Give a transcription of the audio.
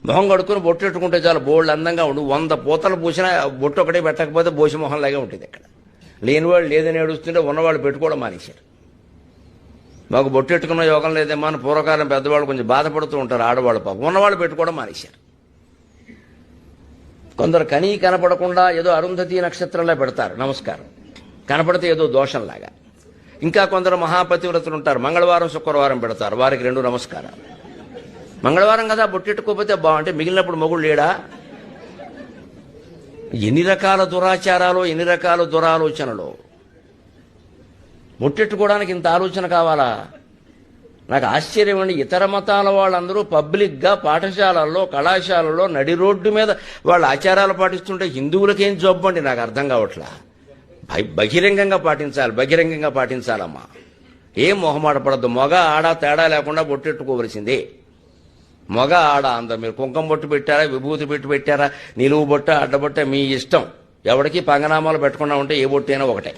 మొహం కడుక్కుని బొట్టు పెట్టుకుంటే చాలు బోల్డ్ అందంగా ఉండు. 100 పూతలు పూసినా బొట్టు ఒకటే పెట్టకపోతే బోసి మొహంలాగే ఉంటుంది. ఇక్కడ లేనివాళ్ళు లేదని ఏడుస్తుంటే ఉన్నవాళ్ళు పెట్టుకోవడం మానేశారు. మాకు బొట్టు పెట్టుకున్న యోగం లేదేమో అని పూర్వకాలం పెద్దవాళ్ళు కొంచెం బాధపడుతూ ఉంటారు. ఆడవాళ్ళు పాపం ఉన్నవాళ్ళు పెట్టుకోవడం మానేశారు. కొందరు కనీ కనపడకుండా ఏదో అరుంధతి నక్షత్రంలో పెడతారు నమస్కారం, కనపడితే ఏదో దోషంలాగా. ఇంకా కొందరు మహాపతివ్రతలు ఉంటారు, మంగళవారం శుక్రవారం పెడతారు, వారికి 2 నమస్కారాలు. మంగళవారం కదా బొట్టెట్టుకోకపోతే బాగుంటే మిగిలినప్పుడు మొగుడు లేడా? ఎన్ని రకాల దురాచారాలు, ఎన్ని రకాల దురాలోచనలు. బొట్టెట్టుకోవడానికి ఇంత ఆలోచన కావాలా? నాకు ఆశ్చర్యం అండి. ఇతర మతాల వాళ్ళందరూ పబ్లిక్గా పాఠశాలల్లో కళాశాలల్లో నడి రోడ్డు మీద వాళ్ళ ఆచారాలు పాటిస్తుంటే హిందువులకేం జబ్బు అండి? నాకు అర్థం కావట్లా. బహిరంగంగా పాటించాలి, బహిరంగంగా పాటించాలమ్మా. ఏం మొహమాట పడద్దు. మగ ఆడ తేడా లేకుండా బొట్టెట్టుకోవలసిందే. మగ ఆడ అందరు మీరు కుంకుమ బొట్టు పెట్టారా, విభూతి పెట్టి పెట్టారా, నిలువు బొట్ట అడ్డబొట్ట మీ ఇష్టం. ఎవరికి పంగనామాలు పెట్టకుండా ఉంటే ఏ బొట్టైనా ఒకటే.